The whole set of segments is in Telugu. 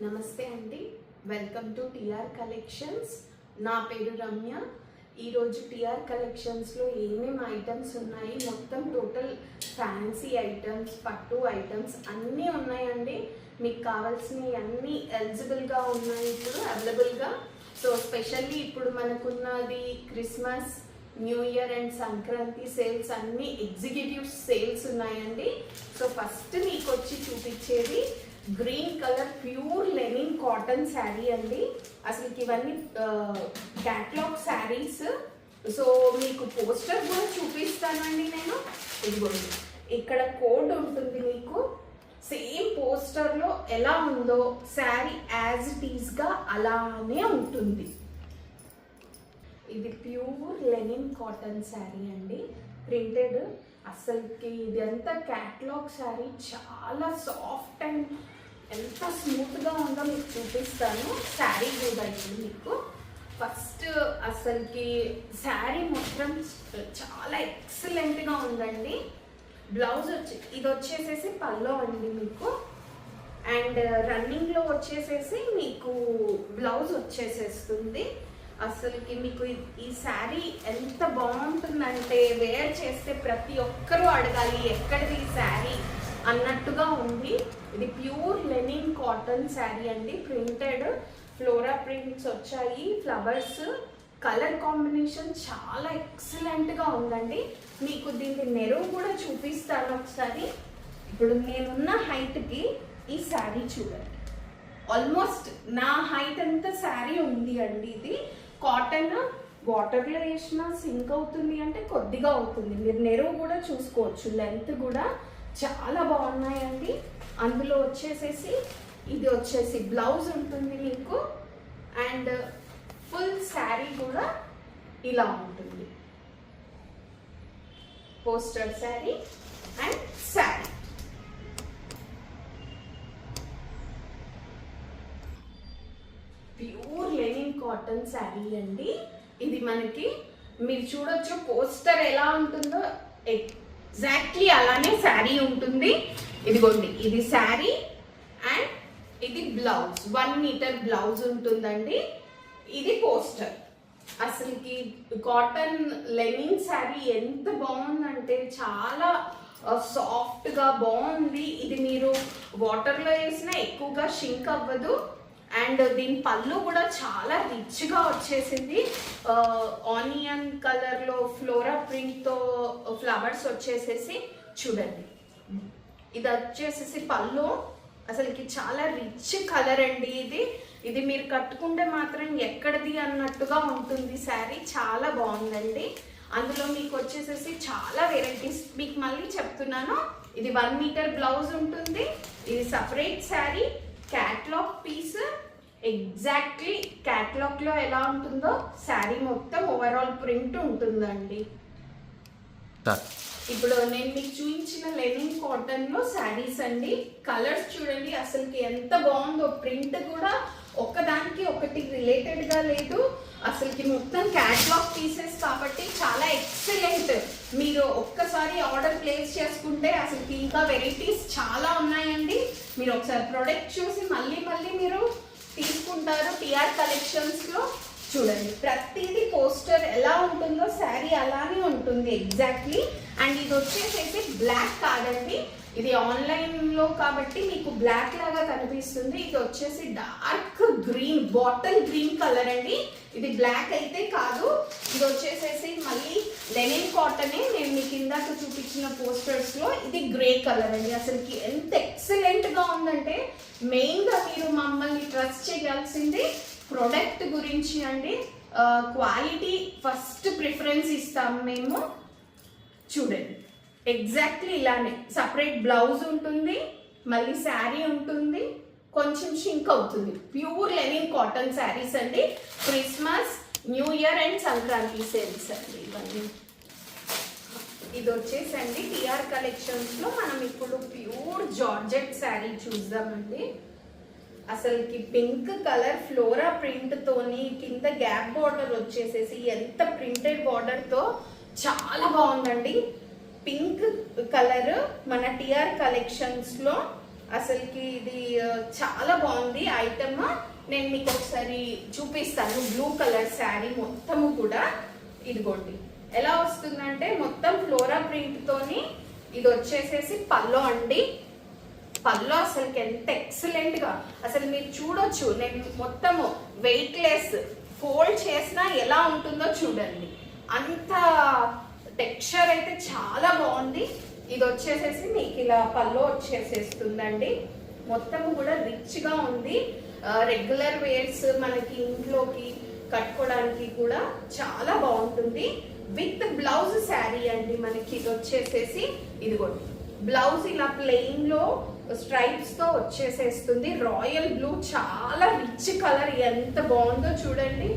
నమస్తే అండి, వెల్కమ్ టు టిఆర్ కలెక్షన్స్. నా పేరు రమ్య. ఈరోజు టిఆర్ కలెక్షన్స్లో ఏమేమి ఐటమ్స్ ఉన్నాయి, మొత్తం టోటల్ ఫ్యాన్సీ ఐటమ్స్, పట్టు ఐటమ్స్ అన్నీ ఉన్నాయండి. మీకు కావాల్సినవి అన్నీ ఎలిజిబుల్గా ఉన్నాయి, ఇప్పుడు అవైలబుల్గా. సో స్పెషల్లీ ఇప్పుడు మనకున్నది Christmas, new year and Sankranti sales, అన్ని ఎగ్జిక్యూటివ్ సేల్స్ ఉన్నాయండి. సో ఫస్ట్ మీకు వచ్చి చూపించేది green colour pure linen cotton sari అండి. అసలు ఇవన్నీ క్యాట్లాగ్ శారీస్. సో మీకు పోస్టర్ కూడా చూపిస్తానండి నేను. ఇదిగోండి, ఇక్కడ కోడ్ ఉంటుంది మీకు. సేమ్ పోస్టర్లో ఎలా ఉందో శారీ యాజ్ ఇట్ ఈస్గా అలానే ఉంటుంది. ఇది ప్యూర్ లెనిన్ కాటన్ శారీ అండి, ప్రింటెడ్. అసలుకి ఇదంతా క్యాట్లాగ్ శారీ, చాలా సాఫ్ట్ అండ్ ఎంత స్మూత్గా ఉందో మీకు చూపిస్తాను. శారీ కూడా ఇప్పుడు మీకు ఫస్ట్ అసలుకి శారీ మొత్తం చాలా ఎక్సలెంట్గా ఉందండి. బ్లౌజ్ ఇది వచ్చేసేసి పల్లో అండి మీకు, అండ్ రన్నింగ్లో వచ్చేసేసి మీకు బ్లౌజ్ వచ్చేసేస్తుంది. అసలుకి మీకు ఈ శారీ ఎంత బాగుంటుందంటే వేర్ చేస్తే ప్రతి ఒక్కరూ అడగాలి ఎక్కడిది ఈ శారీ అన్నట్టుగా ఉంది. ఇది ప్యూర్ లెనిన్ కాటన్ శారీ అండి, ప్రింటెడ్. ఫ్లోరా ప్రింట్స్ వచ్చాయి, ఫ్లవర్స్, కలర్ కాంబినేషన్ చాలా ఎక్సలెంట్గా ఉందండి. మీకు దీని నెరువు కూడా చూపిస్తాను ఒకసారి. ఇప్పుడు నేనున్న హైట్కి ఈ శారీ చూడండి, ఆల్మోస్ట్ నా హైట్ అంతా శారీ ఉంది అండి. ఇది కాటన్, వాటర్లో వేసినా సింక్ అవుతుంది అంటే కొద్దిగా అవుతుంది. మీరు నెరువు కూడా చూసుకోవచ్చు, లెంత్ కూడా చాలా బాగున్నాయండి. అందులో వచ్చేసేసి ఇది వచ్చేసి బ్లౌజ్ ఉంటుంది మీకు, అండ్ ఫుల్ శారీ కూడా ఇలా ఉంటుంది. Poster sari and sari. Pure linen cotton sari అండి. ఇది మనకి మీరు చూడొచ్చు పోస్టర్ ఎలా ఉంటుందో ఎగ్జాక్ట్లీ అలానే శారీ ఉంటుంది. ఇదిగోండి, ఇది శారీ అండ్ ఇది బ్లౌజ్, 1 మీటర్ బ్లౌజ్ ఉంటుందండి. ఇది పోస్టర్. అసలుకి కాటన్ లెనిన్ శారీ ఎంత బాగుందంటే చాలా సాఫ్ట్గా బాగుంది. ఇది మీరు వాటర్లో వేసినా ఎక్కువగా షింక్ అవ్వదు. అండ్ దీని పళ్ళు కూడా చాలా రిచ్గా వచ్చేసింది. ఆనియన్ కలర్లో ఫ్లోరా ప్రింట్తో ఫ్లవర్స్ వచ్చేసేసి చూడండి. ఇది వచ్చేసేసి పళ్ళు. అసలుకి చాలా రిచ్ కలర్ అండి ఇది. ఇది మీరు కట్టుకుంటే మాత్రం ఎక్కడిది అన్నట్టుగా ఉంటుంది శారీ. చాలా బాగుందండి. అందులో మీకు వచ్చేసేసి చాలా వెరైటీస్ మీకు మళ్ళీ చెప్తున్నాను. ఇది 1 మీటర్ బ్లౌజ్ ఉంటుంది. ఇది separate sari, catalogue piece. Exactly క్యాట్లాగ్లో ఎలా ఉంటుందో శారీ మొత్తం ఓవరాల్ ప్రింట్ ఉంటుందండి. ఇప్పుడు నేను మీకు చూపించిన లెనిన్ కాటన్లో శారీస్ అండి. కలర్స్ చూడండి అసలుకి ఎంత బాగుందో. ప్రింట్ కూడా ఒకదానికి ఒకటి రిలేటెడ్గా లేదు. అసలుకి మొత్తం క్యాట్లాగ్ పీసెస్ కాబట్టి చాలా ఎక్సలెంట్. మీరు ఒక్కసారి ఆర్డర్ ప్లేస్ చేసుకుంటే అసలుకి ఇంకా వెరైటీస్ చాలా ఉన్నాయండి. మీరు ఒకసారి ప్రోడక్ట్ చూసి మళ్ళీ మీరు తీసుకుంటారు. టిఆర్ కలెక్షన్స్లో చూడండి, ప్రతిదీ పోస్టర్ ఎలా ఉంటుందో శారీ అలానే ఉంటుంది ఎగ్జాక్ట్లీ. అండ్ ఇది వచ్చేసేసి బ్లాక్ కాదండి, ఇది ఆన్లైన్లో కాబట్టి మీకు బ్లాక్ లాగా కనిపిస్తుంది. ఇది వచ్చేసి dark green, bottle green colour అండి. ఇది బ్లాక్ అయితే కాదు. ఇది వచ్చేసేసి మళ్ళీ లెనిన్ కాటనే. నేను మీకు ఇందాక చూపించిన పోస్టర్స్లో ఇది గ్రే కలర్ అండి. అసలుకి ఎంత ఎక్సలెంట్గా ఉందంటే మెయిన్గా మీరు మమ్మల్ని ట్రస్ట్ చేయాల్సింది ప్రొడక్ట్ గురించి అండి. క్వాలిటీ ఫస్ట్ ప్రిఫరెన్స్ ఇస్తాము మేము. చూడండి ఎగ్జాక్ట్లీ ఇలానే సపరేట్ బ్లౌజ్ ఉంటుంది, మళ్ళీ శారీ ఉంటుంది, కొంచెం షింక్ అవుతుంది. ప్యూర్ లెనిన్ కాటన్ శారీస్ అండి. Christmas, new year and Sankranti sales అండి ఇవన్నీ. ఇది వచ్చేసండి టిఆర్ కలెక్షన్స్లో మనం ఇప్పుడు ప్యూర్ జార్జెట్ శారీ చూద్దామండి. అసలుకి పింక్ కలర్ ఫ్లోరా ప్రింట్తోని కింద గ్యాప్ బార్డర్ వచ్చేసేసి ఎంత ప్రింటెడ్ బార్డర్తో చాలా బాగుందండి. పింక్ కలర్ మన టిఆర్ కలెక్షన్స్లో అసలుకి ఇది చాలా బాగుంది ఐటమ్. నేను మీకు ఒకసారి చూపిస్తాను. బ్లూ కలర్ శారీ మొత్తము కూడా ఇదిగోండి ఎలా వస్తుందంటే మొత్తం ఫ్లోరా ప్రింట్ తోని ఇది వచ్చేసేసి పల్లో అండి. పల్లో అసలుకి ఎంత ఎక్సలెంట్ గా అసలు మీరు చూడొచ్చు. నేను మొత్తము వెయిట్ లెస్ ఫోల్డ్ చేసినా ఎలా ఉంటుందో చూడండి. అంత టెక్స్చర్ అయితే చాలా బాగుంది. ఇది వచ్చేసేసి మీకు ఇలా పల్లో వచ్చేసేస్తుందండి. మొత్తము కూడా రిచ్ గా ఉంది. రెగ్యులర్ వేర్స్ మనకి ఇంట్లోకి కట్టుకోవడానికి కూడా చాలా బాగుంటుంది. విత్ బ్లౌజ్ శారీ అండి మనకి. ఇది వచ్చేసేసి ఇదిగోండి బ్లౌజ్ ఇలా ప్లెయిన్ లో స్ట్రైప్స్ తో వచ్చేసేస్తుంది. రాయల్ బ్లూ చాలా రిచ్ కలర్, ఎంత బాగుందో చూడండి.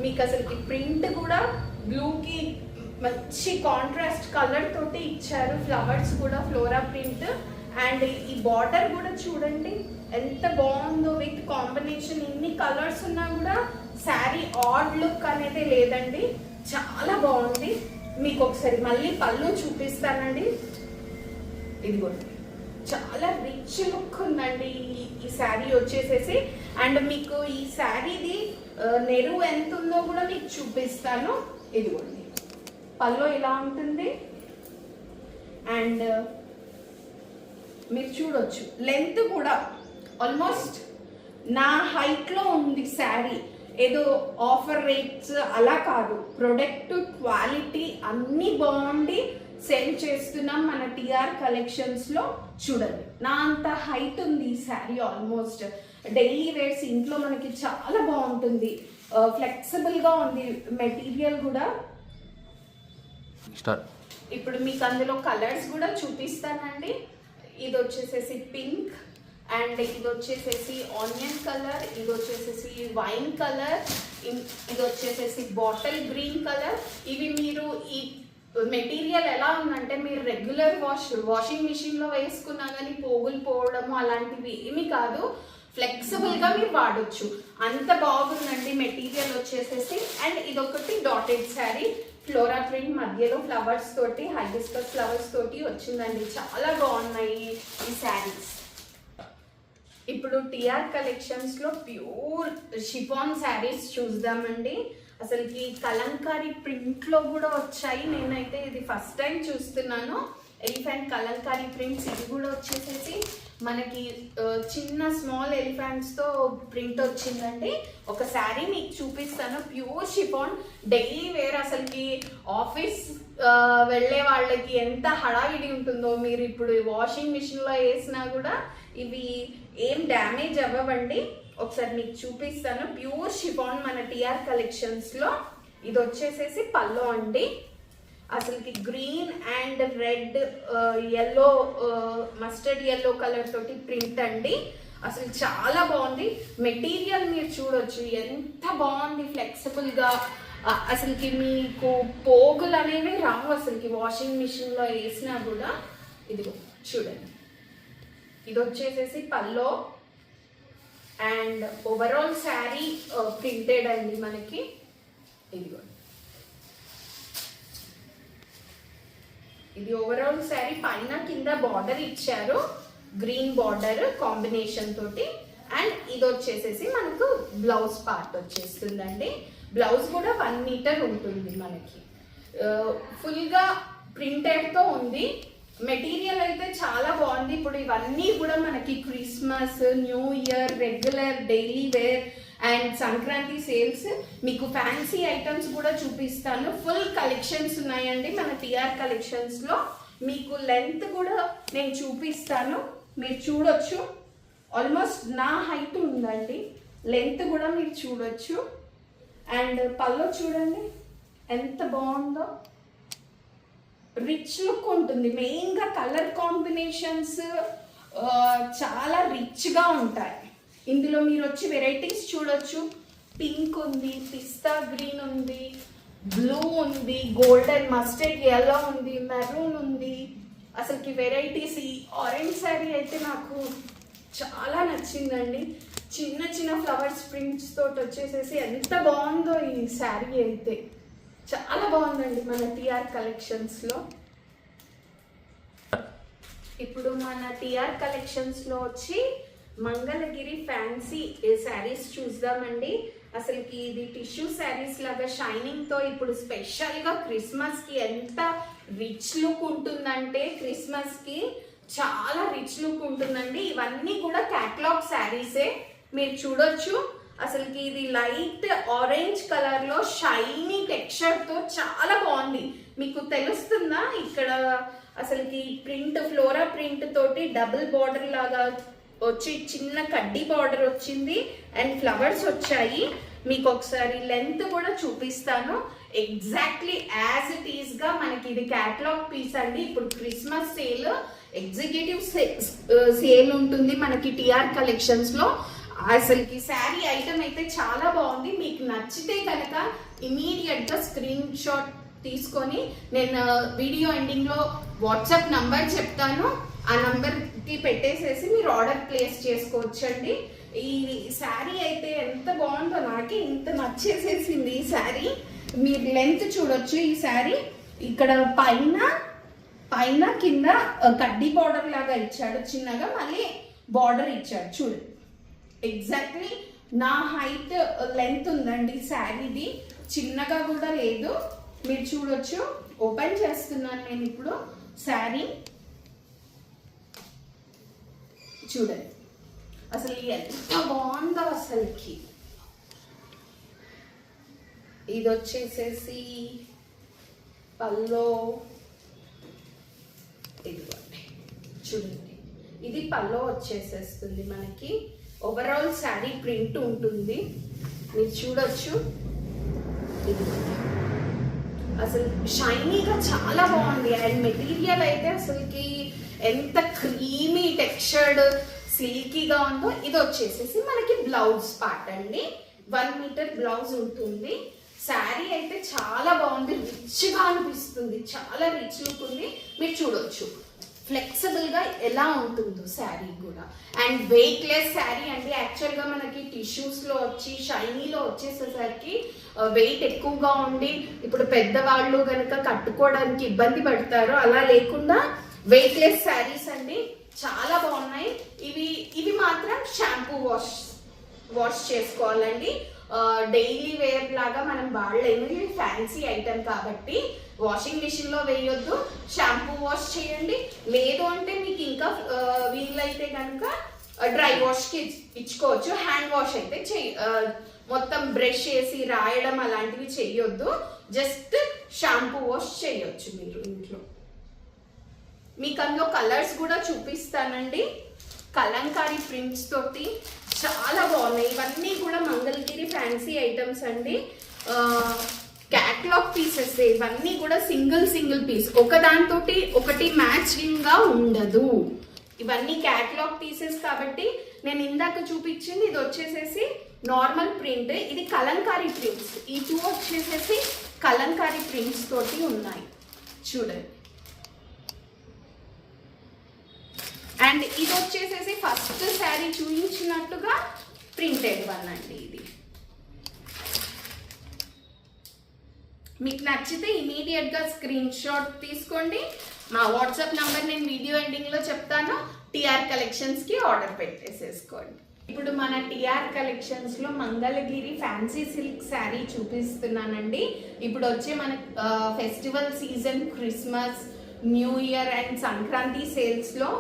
మీకు అసలుకి ప్రింట్ కూడా బ్లూకి మంచి కాంట్రాస్ట్ కలర్ తోటి ఇచ్చారు. ఫ్లవర్స్ కూడా ఫ్లోరా ప్రింట్. అండ్ ఈ బార్డర్ కూడా చూడండి ఎంత బాగుందో విత్ కాంబినేషన్. ఇన్ని కలర్స్ ఉన్నా కూడా శారీ ఆడ్ లుక్ అనేది లేదండి, చాలా బాగుంది. మీకు ఒకసారి మళ్ళీ పళ్ళు చూపిస్తానండి. ఇదిగోండి చాలా రిచ్ లుక్ ఉందండి ఈ శారీ వచ్చేసేసి. అండ్ మీకు ఈ శారీది నెరువు ఎంత ఉందో కూడా మీకు చూపిస్తాను. ఇదిగోండి పళ్ళు ఇలా ఉంటుంది. అండ్ మీరు చూడొచ్చు లెంత్ కూడా ఆల్మోస్ట్ నా హైట్ లో ఉంది శారీ. ఏదో ఆఫర్ రేట్స్ అలా కాదు, ప్రొడక్ట్ క్వాలిటీ అన్ని బాగుండి సేల్ చేస్తున్నాం మన టిఆర్ కలెక్షన్స్ లో. చూడండి నా అంత హైట్ ఉంది ఈ శారీ. ఆల్మోస్ట్ డైలీ వేర్స్ ఇంట్లో మనకి చాలా బాగుంటుంది. ఫ్లెక్సిబుల్ గా ఉంది మెటీరియల్ కూడా. ఇప్పుడు మీకు అందులో కలర్స్ కూడా చూపిస్తానండి. ఇది వచ్చేసేసి పింక్, అండ్ ఇది వచ్చేసేసి ఆనియన్ కలర్, ఇది వచ్చేసేసి వైన్ కలర్, ఇది వచ్చేసేసి బాటిల్ గ్రీన్ కలర్. ఇవి మీరు ఈ మెటీరియల్ ఎలా ఉందంటే మీరు రెగ్యులర్ వాషింగ్ మిషన్ లో వేసుకున్నా కానీ పోగులు పోవడము అలాంటివి ఏమి కాదు. ఫ్లెక్సిబుల్ గా మీరు వాడొచ్చు, అంత బాగుందండి మెటీరియల్ వచ్చేసేసి. అండ్ ఇదొకటి డాటెడ్ శారీ, ఫ్లోరా ప్రింట్ మధ్యలో ఫ్లవర్స్ తోటి, హైబిస్కస్ ఫ్లవర్స్ తోటి వచ్చిందండి. చాలా బాగున్నాయి ఈ శారీస్. ఇప్పుడు టిఆర్ కలెక్షన్స్ లో ప్యూర్ షిఫాన్ శారీస్ చూద్దామండి. అసలుకి కలంకారీ ప్రింట్ లో కూడా వచ్చాయి. నేనైతే ఇది ఫస్ట్ టైం చూస్తున్నాను. Elephant Kalamkari prints. ఇది కూడా వచ్చేసేసి మనకి చిన్న స్మాల్ ఎలిఫెంట్స్ తో ప్రింట్ వచ్చిందండి. ఒక శారీ మీకు చూపిస్తాను. Pure chiffon daily wear. అసలుకి ఆఫీస్ వెళ్ళే వాళ్ళకి ఎంత హడావిడి ఉంటుందో, మీరు ఇప్పుడు వాషింగ్ మిషన్ లో వేసినా కూడా ఇవి ఏం డ్యామేజ్ అవ్వవండి. ఒకసారి మీకు చూపిస్తాను. ప్యూర్ షిఫాన్ మన టిఆర్ కలెక్షన్స్ లో. ఇది వచ్చేసేసి పల్లో అండి. అసలుకి green and red yellow mustard yellow colour తోటి ప్రింట్ అండి. అసలు చాలా బాగుంది మెటీరియల్. మీరు చూడొచ్చు ఎంత బాగుంది ఫ్లెక్సిబుల్ గా. అసలుకి మీకు పోగులు అనేవి రావు అసలుకి వాషింగ్ మిషన్ లో వేసినా కూడా. ఇదిగో చూడండి, ఇది వచ్చేసేసి పల్లో. అండ్ ఓవరాల్ శారీ ప్రింటెడ్ అండి మనకి. ఇదిగో ఇది ఓవరాల్ శారీ. పైన కింద బార్డర్ ఇచ్చారు, గ్రీన్ బార్డర్ కాంబినేషన్ తోటి. అండ్ ఇది వచ్చేసేసి మనకు బ్లౌజ్ పార్ట్ వచ్చేస్తుందండి. బ్లౌజ్ కూడా 1 మీటర్ ఉంటుంది మనకి. ఫుల్ గా ప్రింటెడ్ తో ఉంది. మెటీరియల్ అయితే చాలా బాగుంది. ఇప్పుడు ఇవన్నీ కూడా మనకి Christmas, new year, regular, daily wear and Sankranti sales. మీకు ఫ్యాన్సీ ఐటమ్స్ కూడా చూపిస్తాను. ఫుల్ కలెక్షన్స్ ఉన్నాయండి మన టిఆర్ కలెక్షన్స్ లో. మీకు లెంత్ కూడా నేను చూపిస్తాను, మీరు చూడొచ్చు. ఆల్మోస్ట్ నా హైట్ ఉందండి, లెంత్ కూడా మీరు చూడొచ్చు. అండ్ పల్లో చూడండి ఎంత బాగుందో, రిచ్ లుక్ ఉంటుంది. మెయిన్గా కలర్ కాంబినేషన్స్ చాలా రిచ్గా ఉంటాయి. ఇందులో మీరు వచ్చి వెరైటీస్ చూడొచ్చు. పింక్ ఉంది, పిస్తా గ్రీన్ ఉంది, బ్లూ ఉంది, గోల్డెన్ మస్టర్డ్ ఎల్లో ఉంది, మెరూన్ ఉంది. అసలుకి వెరైటీస్. ఈ ఆరెంజ్ శారీ అయితే నాకు చాలా నచ్చిందండి. చిన్న చిన్న ఫ్లవర్స్ ప్రింట్స్ తోటి వచ్చేసేసి ఎంత బాగుందో ఈ శారీ అయితే. చాలా బాగుందండి మన టిఆర్ కలెక్షన్స్ లో. ఇప్పుడు మన టిఆర్ కలెక్షన్స్ లో వచ్చి మంగళగిరి ఫ్యాన్సీ శారీస్ చూద్దామండి. అసలుకి ఇది టిష్యూ శారీస్ లాగా షైనింగ్ తో ఇప్పుడు స్పెషల్ గా క్రిస్మస్ కి ఎంత రిచ్ లుక్ ఉంటుందంటే క్రిస్మస్ కి చాలా రిచ్ లుక్ ఉంటుందండి. ఇవన్నీ కూడా క్యాటలాగ్ శారీసే, మీరు చూడొచ్చు. అసలుకి ఇది లైట్ ఆరెంజ్ కలర్ లో షైనీ టెక్స్చర్ తో చాలా బాగుంది. మీకు తెలుస్తుందా ఇక్కడ అసలుకి ప్రింట్ ఫ్లోరా ప్రింట్ తోటి డబుల్ బార్డర్ లాగా వచ్చి చిన్న కడ్డీ బార్డర్ వచ్చింది అండ్ ఫ్లవర్స్ వచ్చాయి. మీకు ఒకసారి లెంత్ కూడా చూపిస్తాను. ఎగ్జాక్ట్లీ యాజ్ ఇట్ ఈస్ గా మనకి ఇది క్యాటలాగ్ పీస్ అండి. ఇప్పుడు క్రిస్మస్ సేల్, ఎగ్జిక్యూటివ్ సేల్ ఉంటుంది మనకి టిఆర్ కలెక్షన్స్ లో. అసలుకి శారీ ఐటమ్ అయితే చాలా బాగుంది. మీకు నచ్చితే కనుక ఇమీడియట్ గా స్క్రీన్ షాట్ తీసుకొని నేను వీడియో ఎండింగ్ లో వాట్సాప్ నంబర్ చెప్తాను, ఆ నంబర్ కి పెట్టేసేసి మీరు ఆర్డర్ ప్లేస్ చేసుకోవచ్చండి. ఈ శారీ అయితే ఎంత బాగుందో, నాకే ఇంత నచ్చేసేసింది ఈ శారీ. మీరు లెంత్ చూడొచ్చు. ఈ శారీ ఇక్కడ పైన కింద కడ్డీ బార్డర్ లాగా ఇచ్చాడు చిన్నగా, మళ్ళీ బార్డర్ ఇచ్చాడు చూడు. ఎగ్జాక్ట్లీ నా హైట్ లెంత్ ఉందండి శారీది, చిన్నగా కూడా లేదు. మీరు చూడొచ్చు. ఓపెన్ చేస్తున్నాను నేను ఇప్పుడు శారీ. చూడండి అసలు ఎంత బాగుందో అసలుకి. ఇది వచ్చేసేసి పల్లో, ఇదిగోండి చూడండి, ఇది పల్లో వచ్చేసేస్తుంది మనకి. ఓవరాల్ శారీ ప్రింట్ ఉంటుంది, మీరు చూడొచ్చు. ఇది అసలు షైనీగా చాలా బాగుంది. అండ్ మెటీరియల్ అయితే అసలుకి ఎంత క్రీమీ టెక్స్చర్డ్ సిల్కీగా ఉందో. ఇది వచ్చేసేసి మనకి బ్లౌజ్ పార్ట్ అండి. 1 మీటర్ బ్లౌజ్ ఉంటుంది. శారీ అయితే చాలా బాగుంది, రిచ్ గా అనిపిస్తుంది, చాలా రిచ్ లుక్ ఉంది. మీరు చూడొచ్చు ఫ్లెక్సిబుల్ గా ఎలా ఉంటుందో శారీ కూడా. అండ్ వెయిట్ లెస్ శారీ అండి. యాక్చువల్ గా మనకి టిష్యూస్ లో వచ్చి షైనీలో వచ్చేసేసరికి వెయిట్ ఎక్కువగా ఉండి ఇప్పుడు పెద్దవాళ్ళు కనుక కట్టుకోవడానికి ఇబ్బంది పడతారు. అలా లేకుండా వెయిట్ లెస్ శారీస్ అండి, చాలా బాగున్నాయి. ఇవి మాత్రం షాంపూ వాష్ చేసుకోవాలండి. డైలీ వేర్ లాగా మనం వాడలేము, ఫ్యాన్సీ ఐటమ్ కాబట్టి వాషింగ్ మిషన్ లో వేయొద్దు, షాంపూ వాష్ చేయండి. లేదు అంటే మీకు ఇంకా వీలైతే కనుక డ్రై వాష్ కి ఇచ్చుకోవచ్చు. హ్యాండ్ వాష్ అయితే మొత్తం బ్రష్ చేసి రాయడం అలాంటివి చెయ్యొద్దు, జస్ట్ షాంపూ వాష్ చేయొచ్చు మీరు ఇంట్లో. మీకు అందులో కలర్స్ కూడా చూపిస్తానండి. కలంకారీ ప్రింట్స్ తోటి చాలా బాగున్నాయి. ఇవన్నీ కూడా మంగళగిరి ఫ్యాన్సీ ఐటమ్స్ అండి. క్యాటలాగ్ పీసెస్ ఇవన్నీ కూడా సింగిల్ పీస్, ఒకదానితోటి ఒకటి మ్యాచింగ్ గా ఉండదు. ఇవన్నీ క్యాటలాగ్ పీసెస్ కాబట్టి నేను ఇందాక చూపించింది ఇది వచ్చేసేసి నార్మల్ ప్రింట్, ఇది కలంకారీ ప్రింట్స్. ఈ 2 వచ్చేసేసి కలంకారీ ప్రింట్స్ తోటి ఉన్నాయి చూడండి. అండ్ ఇది వచ్చేసేసి ఫస్ట్ శారీ చూపించినట్టుగా ప్రింటెడ్ వన్ అండి. ఇది మీకు నచ్చితే ఇమీడియట్ గా స్క్రీన్ షాట్ తీసుకోండి. మా వాట్సాప్ నంబర్ నేను వీడియో ఎండింగ్ లో చెప్తాను. టిఆర్ కలెక్షన్స్ కి ఆర్డర్ పెట్టేసేసుకోండి. ఇప్పుడు మన టిఆర్ కలెక్షన్స్ లో మంగళగిరి ఫ్యాన్సీ సిల్క్ శారీ చూపిస్తున్నానండి. ఇప్పుడు వచ్చే మన festival season, Christmas, new year and Sankranti sales లో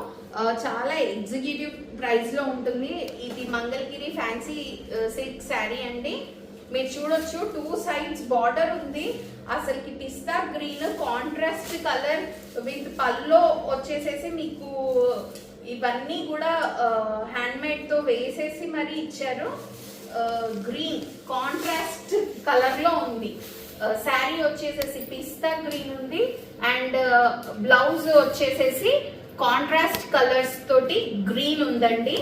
చాలా ఎగ్జిక్యూటివ్ ప్రైస్ లో ఉంటుంది. ఇది మంగళగిరి ఫ్యాన్సీ సిల్క్ శారీ అండి. మీరు చూడొచ్చు 2 sides బార్డర్ ఉంది. అసలుకి పిస్తా గ్రీన్ కాంట్రాస్ట్ కలర్ విత్ పల్లో వచ్చేసేసి మీకు ఇవన్నీ కూడా హ్యాండ్ మేడ్ తో వేసేసి మరి ఇచ్చారు. గ్రీన్ కాంట్రాస్ట్ కలర్ లో ఉంది. శారీ వచ్చేసేసి పిస్తా గ్రీన్ ఉంది అండ్ బ్లౌజ్ వచ్చేసేసి కాంట్రాస్ట్ కలర్స్ తోటి గ్రీన్ ఉందండి.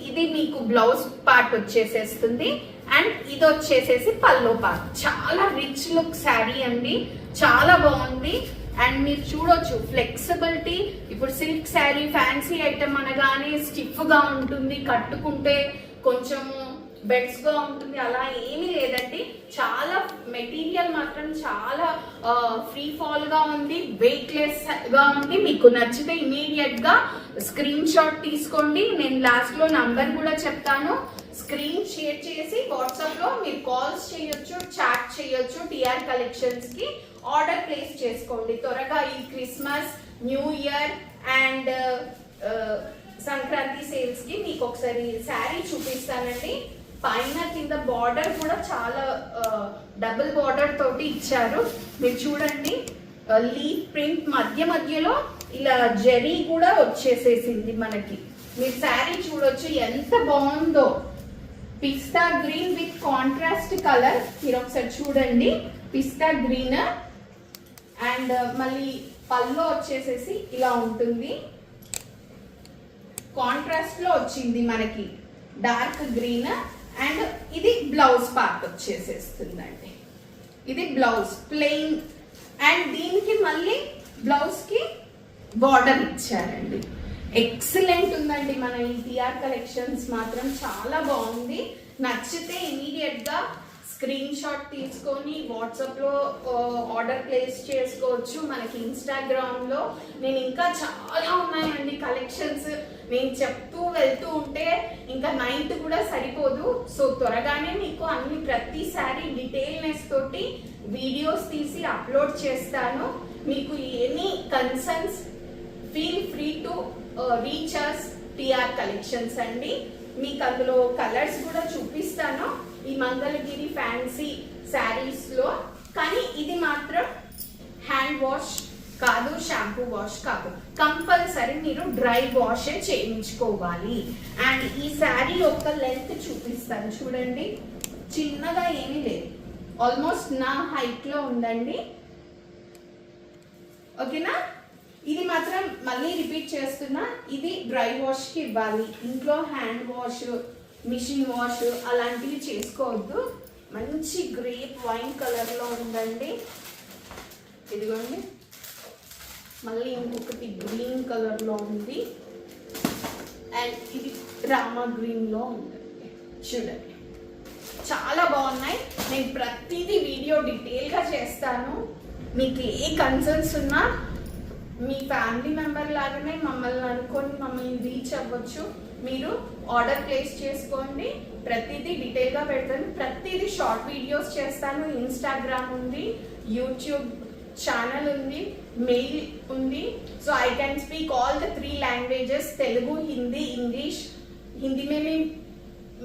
ఇది మీకు బ్లౌజ్ పార్ట్ వచ్చేసేస్తుంది అండ్ ఇది వచ్చేసేసి పల్లో పార్ట్. చాలా రిచ్ లుక్ శారీ అండి, చాలా బాగుంది. అండ్ మీరు చూడొచ్చు ఫ్లెక్సిబిలిటీ. ఇప్పుడు సిల్క్ శారీ ఫ్యాన్సీ ఐటమ్ అనగానే స్టిఫ్ గా ఉంటుంది, కట్టుకుంటే కొంచెము బెడ్స్ గా ఉంటుంది అలా ఏమీ లేదండి. చాలా మెటీరియల్ మాత్రం చాలా ఫ్రీ ఫాల్ గా ఉంది, వెయిట్ లెస్ గా ఉంది. మీకు నచ్చితే ఇమీడియట్ గా స్క్రీన్ షాట్ తీసుకోండి. నేను లాస్ట్ లో నంబర్ కూడా చెప్తాను. స్క్రీన్ షేర్ చేసి వాట్సాప్ లో మీరు కాల్స్ చేయొచ్చు, చాట్ చేయొచ్చు. టిఆర్ కలెక్షన్స్ కి ఆర్డర్ ప్లేస్ చేసుకోండి త్వరగా. ఈ Christmas, new year and Sankranti sales కి మీకు ఒకసారి శారీ చూపిస్తానండి. పైన కింద బార్డర్ కూడా చాలా డబుల్ బార్డర్ తోటి ఇచ్చారు. మీరు చూడండి, లీఫ్ ప్రింట్ మధ్యలో ఇలా జరీ కూడా వచ్చేసేసింది మనకి. మీరు శారీ చూడొచ్చు ఎంత బాగుందో. పిస్తా గ్రీన్ విత్ కాంట్రాస్ట్ కలర్. మీరు ఒకసారి చూడండి, పిస్తా గ్రీన్ అండ్ మళ్ళీ పళ్ళు వచ్చేసేసి ఇలా ఉంటుంది. కాంట్రాస్ట్ లో వచ్చింది మనకి డార్క్ గ్రీన్. అండ్ ఇది బ్లౌజ్ పార్ట్ వచ్చేసేస్తుందండి. ఇది బ్లౌజ్ ప్లెయిన్ అండ్ దీనికి మళ్ళీ బ్లౌజ్ కి బార్డర్ ఇచ్చారండి. ఎక్సలెంట్ ఉందండి మన ఈ టిఆర్ కలెక్షన్స్ మాత్రం చాలా బాగుంది. నచ్చితే ఇమీడియట్ గా స్క్రీన్ షాట్ తీసుకొని వాట్సాప్ లో ఆర్డర్ ప్లేస్ చేసుకోవచ్చు. మనకి ఇన్స్టాగ్రామ్ లో నేను ఇంకా చాలా ఉన్నాయండి కలెక్షన్స్. నేను చెప్తూ వెళ్తూ ఉంటే ఇంకా 9th కూడా సరిపోదు. సో త్వరగానే మీకు అన్ని ప్రతిసారి డీటెయిల్నెస్ తోటి వీడియోస్ తీసి అప్లోడ్ చేస్తాను. మీకు any concerns feel free to reach us TR collections అండి. మీకు అందులో కలర్స్ కూడా చూపిస్తాను ఈ మంగళగిరి ఫ్యాన్సీ శారీస్ లో. కానీ ఇది మాత్రం హ్యాండ్ వాష్ కాదు, షాంపూ వాష్ కాదు, కంపల్సరీ మీరు డ్రై వాష్ చేయించుకోవాలి. అండ్ ఈ శారీ యొక్క లెంత్ చూపిస్తాను చూడండి. చిన్నగా ఏమీ లేదు, ఆల్మోస్ట్ నా హైట్ లో ఉందండి. ఓకేనా? ఇది మాత్రం మళ్ళీ రిపీట్ చేస్తున్నా, ఇది డ్రై వాష్ కి ఇవ్వాలి. ఇంట్లో హ్యాండ్ వాష్, మిషన్ వాష్ అలాంటివి చేసుకోవద్దు. మంచి గ్రేప్ వైన్ కలర్ లో ఉందండి. ఇదిగోండి, మళ్ళీ ఇంకొకటి గ్రీన్ కలర్ లో ఉంది అండ్ ఇది రామా గ్రీన్ లో ఉందండి. చూడండి, చాలా బాగున్నాయి. నేను ప్రతిదీ వీడియో డీటెయిల్ గా చేస్తాను. మీకు ఏ కన్సర్న్స్ ఉన్నా మీ ఫ్యామిలీ మెంబర్ లాగానే మమ్మల్ని అనుకొని మమ్మల్ని రీచ్ అవ్వచ్చు. మీరు ఆర్డర్ ప్లేస్ చేసుకోండి. ప్రతిదీ డీటెయిల్ గా పెడతాను, ప్రతిదీ షార్ట్ వీడియోస్ చేస్తాను. ఇన్స్టాగ్రామ్ ఉంది, యూట్యూబ్ ఛానల్ ఉంది, మెయిల్ ఉంది. So I can speak all the 3 languages, Telugu, Hindi, English. Hindi में भी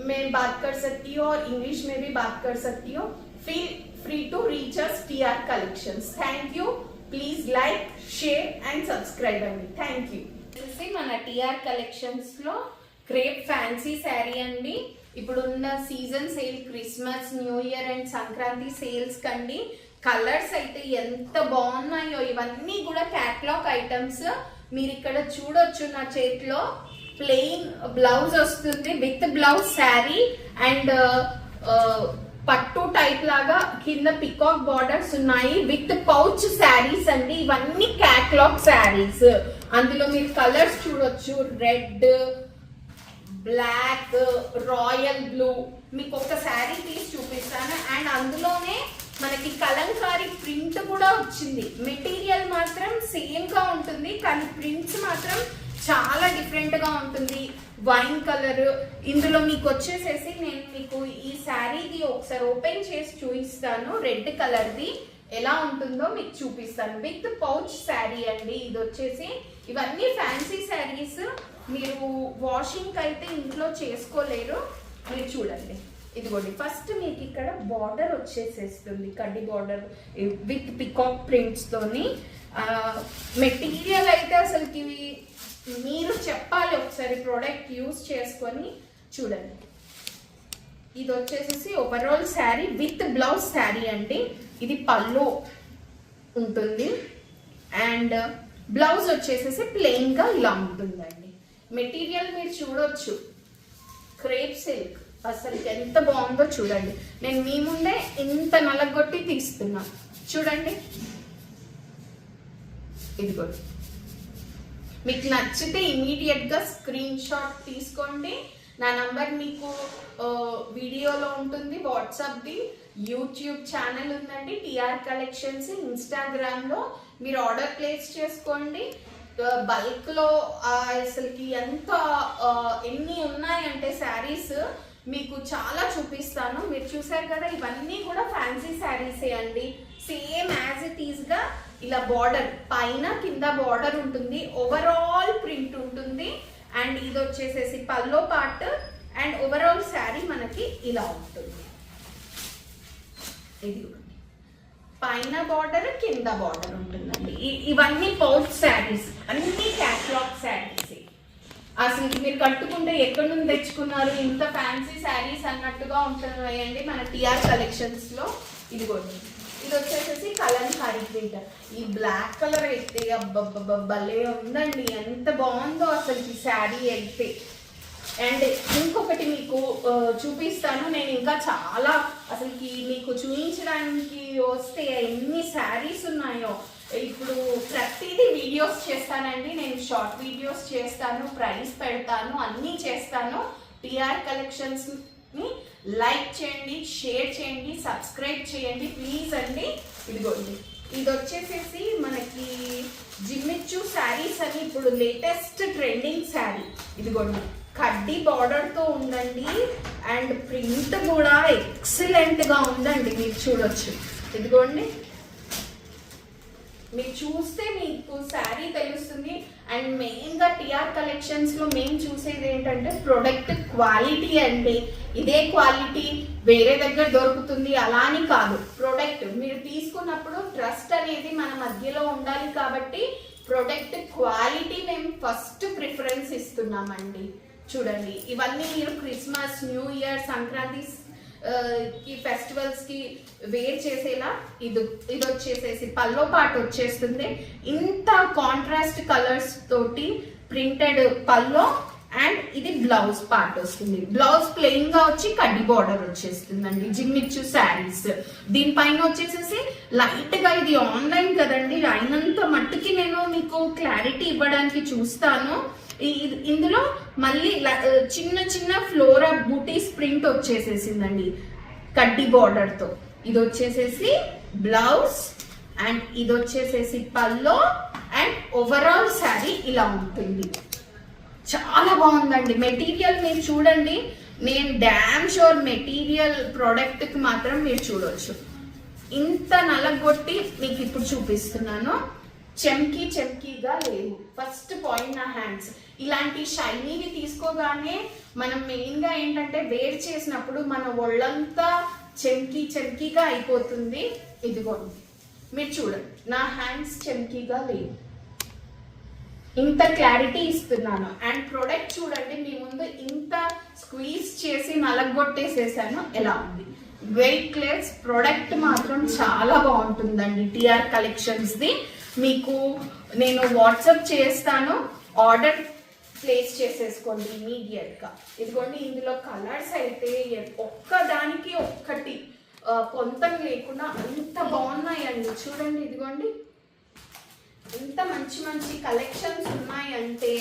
मैं बात कर सकती हूँ और इंग्लिश में भी बात कर सकती हूँ. Feel free to reach us TR collections. Thank you. Please like, share and subscribe అండి. Thank you. మన టిఆర్ కలెక్షన్స్ లో క్రేప్ ఫ్యాన్సీ శారీ అండి. ఇప్పుడున్న season sale, Christmas, new year and Sankranti sales కండి. కలర్స్ అయితే ఎంత బాగున్నాయో. ఇవన్నీ కూడా క్యాటలాగ్ ఐటమ్స్. మీరు ఇక్కడ చూడొచ్చు, నా చేతిలో ప్లెయిన్ బ్లౌజ్ వస్తుంది విత్ బ్లౌజ్ శారీ అండ్ పట్టు టైప్ లాగా కింద పికాక్ బార్డర్స్ ఉన్నాయి విత్ పౌచ్ శారీస్ అండి. ఇవన్నీ క్యాటలాగ్ శారీస్. అందులో మీరు కలర్స్ చూడొచ్చు, రెడ్, బ్లాక్, రాయల్ బ్లూ. మీకు ఒక శారీ తీసి చూపిస్తాను. అండ్ అందులోనే మనకి కలంకారీ ప్రింట్ కూడా వచ్చింది. మెటీరియల్ మాత్రం సేమ్ గా ఉంటుంది కానీ ప్రింట్స్ మాత్రం చాలా డిఫరెంట్ గా ఉంటుంది. Wine colour. ఇందులో మీకు వచ్చేసేసి నేను మీకు ఈ శారీది ఒకసారి ఓపెన్ చేసి చూపిస్తాను. రెడ్ కలర్ది ఎలా ఉంటుందో మీకు చూపిస్తాను. విత్ పౌచ్ శారీ అండి ఇది వచ్చేసి. ఇవన్నీ ఫ్యాన్సీ శారీస్. మీరు వాషింగ్ అయితే ఇంట్లో చేసుకోలేరు. మీరు చూడండి, ఇదిగోండి. ఫస్ట్ మీకు ఇక్కడ బార్డర్ వచ్చేసేస్తుంది, కడ్డీ బార్డర్ విత్ పికాక్ ప్రింట్స్ తోని. మెటీరియల్ అయితే అసలుకి మీరు చెప్పాలి ఒకసారి ప్రోడక్ట్ యూజ్ చేసుకొని. చూడండి, ఇది వచ్చేసేసి overall sari with blouse sari అండి. ఇది పళ్ళు ఉంటుంది అండ్ బ్లౌజ్ వచ్చేసేసి ప్లెయిన్ గా ఇలా ఉంటుందండి. మెటీరియల్ మీరు చూడొచ్చు, క్రేప్ సిల్క్. అసలు ఎంత బాగుందో చూడండి. నేను మీ ముందే ఇంత నలగొట్టి తీస్తున్నా చూడండి. ఇదిగోండి, మీకు నచ్చితే ఇమీడియట్ గా స్క్రీన్ షాట్ తీసుకోండి. నా నంబర్ మీకు వీడియోలో ఉంటుంది. వాట్సాప్ది, యూట్యూబ్ ఛానల్ ఉందండి టిఆర్ కలెక్షన్స్. ఇన్స్టాగ్రామ్లో మీరు ఆర్డర్ ప్లేస్ చేసుకోండి. బల్క్లో అసలుకి ఎంత ఎన్ని ఉన్నాయంటే శారీస్ మీకు చాలా చూపిస్తాను. మీరు చూసారు కదా, ఇవన్నీ కూడా ఫ్యాన్సీ శారీసే అండి. సేమ్ యాజ్ ఇట్ ఈస్గా ఇలా బార్డర్ పైన కింద బార్డర్ ఉంటుంది, ఓవరాల్ ప్రింట్ ఉంటుంది. అండ్ ఇది వచ్చేసేసి పల్లో పార్ట్ అండ్ ఓవరాల్ శారీ మనకి ఇలా ఉంటుంది. ఇది పైన బార్డర్ కింద బార్డర్ ఉంటుందండి. ఇవన్నీ పౌచ్ శారీస్, అన్ని క్యాట్లాగ్ శారీస్. అసలు మీరు కట్టుకుంటే ఎక్కడి నుంచి తెచ్చుకున్నారు ఇంత ఫ్యాన్సీ శారీస్ అన్నట్టుగా ఉంటున్నాయండి మన టిఆర్ కలెక్షన్స్ లో. ఇదిగోండి, ఇది వచ్చేసేసి కలంకారీ ప్రింట్. ఈ బ్లాక్ కలర్ అయితే భలే ఉందండి, ఎంత బాగుందో అసలు ఈ శారీ అయితే. అండ్ ఇంకొకటి మీకు చూపిస్తాను. నేను ఇంకా చాలా అసలుకి మీకు చూపించడానికి వస్తే ఎన్ని శారీస్ ఉన్నాయో. ఇప్పుడు ప్రతిదీ వీడియోస్ చేస్తానండి, నేను షార్ట్ వీడియోస్ చేస్తాను, ప్రైస్ పెడతాను, అన్నీ చేస్తాను. టిఆర్ కలెక్షన్స్ని లైక్ చేయండి, షేర్ చేయండి, సబ్స్క్రైబ్ చేయండి ప్లీజ్ అండి. ఇదిగోండి, ఇది వచ్చేసేసి మనకి జిమ్మిచ్చు శారీస్ అని ఇప్పుడు లేటెస్ట్ ట్రెండింగ్ శారీ. ఇదిగోండి, కడ్డీ బార్డర్తో ఉందండి అండ్ ప్రింట్ కూడా ఎక్సలెంట్గా ఉందండి, మీరు చూడొచ్చు. ఇదిగోండి, మీరు చూస్తే మీకు శారీ తెలుస్తుంది. అండ్ మెయిన్గా టిఆర్ కలెక్షన్స్లో మేము చూసేది ఏంటంటే ప్రొడక్ట్ క్వాలిటీ అండి. ఇదే క్వాలిటీ వేరే దగ్గర దొరుకుతుంది అలా అని కాదు. ప్రొడక్ట్ మీరు తీసుకున్నప్పుడు ట్రస్ట్ అనేది మన మధ్యలో ఉండాలి కాబట్టి ప్రొడక్ట్ క్వాలిటీ మేము ఫస్ట్ ప్రిఫరెన్స్ ఇస్తున్నామండి. చూడండి, ఇవన్నీ మీరు క్రిస్మస్, న్యూ ఇయర్, సంక్రాంతి కి ఫెస్టివల్స్ కి వేర్ చేసేలా. ఇది వచ్చేసేసి పల్లో పార్ట్ వచ్చేస్తుంది. ఇంత కాంట్రాస్ట్ కలర్స్ తోటి ప్రింటెడ్ పల్లో అండ్ ఇది బ్లౌజ్ పార్ట్ వస్తుంది. బ్లౌజ్ ప్లెయిన్ గా వచ్చి కడ్డీ బార్డర్ వచ్చేస్తుందండి. జిమ్మిచ్చు శారీస్ దీనిపైన వచ్చేసేసి లైట్ గా, ఇది ఆన్లైన్ కదండి, అయినంత మట్టుకి నేను మీకు క్లారిటీ ఇవ్వడానికి చూస్తాను. ఇందులో మళ్ళీ చిన్న చిన్న ఫ్లోరా బూటీస్ ప్రింట్ వచ్చేసేసిందండి కడ్డీ బార్డర్ తో. ఇది వచ్చేసేసి బ్లౌజ్ అండ్ ఇది వచ్చేసేసి పల్లో అండ్ ఓవరాల్ శారీ ఇలా ఉంటుంది. చాలా బాగుందండి. మెటీరియల్ మీరు చూడండి, నేను డామ్ షూర్ మెటీరియల్ ప్రోడక్ట్ కి మాత్రం మీరు చూడొచ్చు. ఇంత నలగొట్టి మీకు ఇప్పుడు చూపిస్తున్నాను. చెమ్కీగా లేవు. ఫస్ట్ పాయింట్ నా హ్యాండ్స్ ఇలాంటి షైనీవి తీసుకోగానే మనం మెయిన్ గా ఏంటంటే వేర్ చేసినప్పుడు మన ఒళ్ళంతా చెమ్కీగా అయిపోతుంది. ఇదిగోండి, మీరు చూడండి, నా హ్యాండ్స్ చెమ్కీగా లేవు. ఇంత క్లారిటీ ఇస్తున్నాను. అండ్ ప్రొడక్ట్ చూడండి, మీ ముందు ఇంత స్క్వీజ్ చేసి నలగొట్టేసేసాను. ఎలా ఉంది? వెయిట్ లెస్ ప్రొడక్ట్ మాత్రం చాలా బాగుంటుందండి టిఆర్ కలెక్షన్స్ ది. మీకు నేను వాట్సాప్ చేస్తాను, ఆర్డర్ ప్లేస్ చేసేసుకోండి ఇమీడియట్ గా. ఇదిగోండి, ఇందులో కలర్స్ అయితే ఒక్కదానికి ఒక్కటి పొంతం లేకుండా అంత బాగున్నాయండి. చూడండి, ఇదిగోండి, ఎంత మంచి మంచి కలెక్షన్స్ ఉన్నాయంటే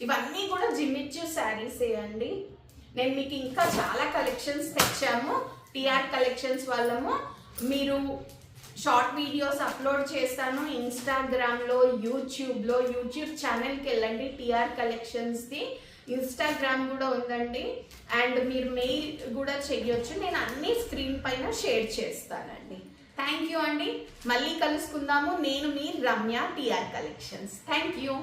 ఇవన్నీ కూడా జిమ్మిచ్చు శారీసే అండి. నేను మీకు ఇంకా చాలా కలెక్షన్స్ తెచ్చాము టిఆర్ కలెక్షన్స్ వాళ్ళము. మీరు షార్ట్ వీడియోస్ అప్లోడ్ చేస్తాను ఇన్స్టాగ్రామ్లో, యూట్యూబ్లో. యూట్యూబ్ ఛానల్కి వెళ్ళండి టిఆర్ కలెక్షన్స్ది. ఇన్స్టాగ్రామ్ కూడా ఉందండి. అండ్ మీరు మెయిల్ కూడా చెయ్యొచ్చు. నేను అన్ని స్క్రీన్ పైన షేర్ చేస్తానండి. థ్యాంక్ యూ అండి. మళ్ళీ కలుసుకుందాము. నేను మీ Ramya, TR collections. Thank you.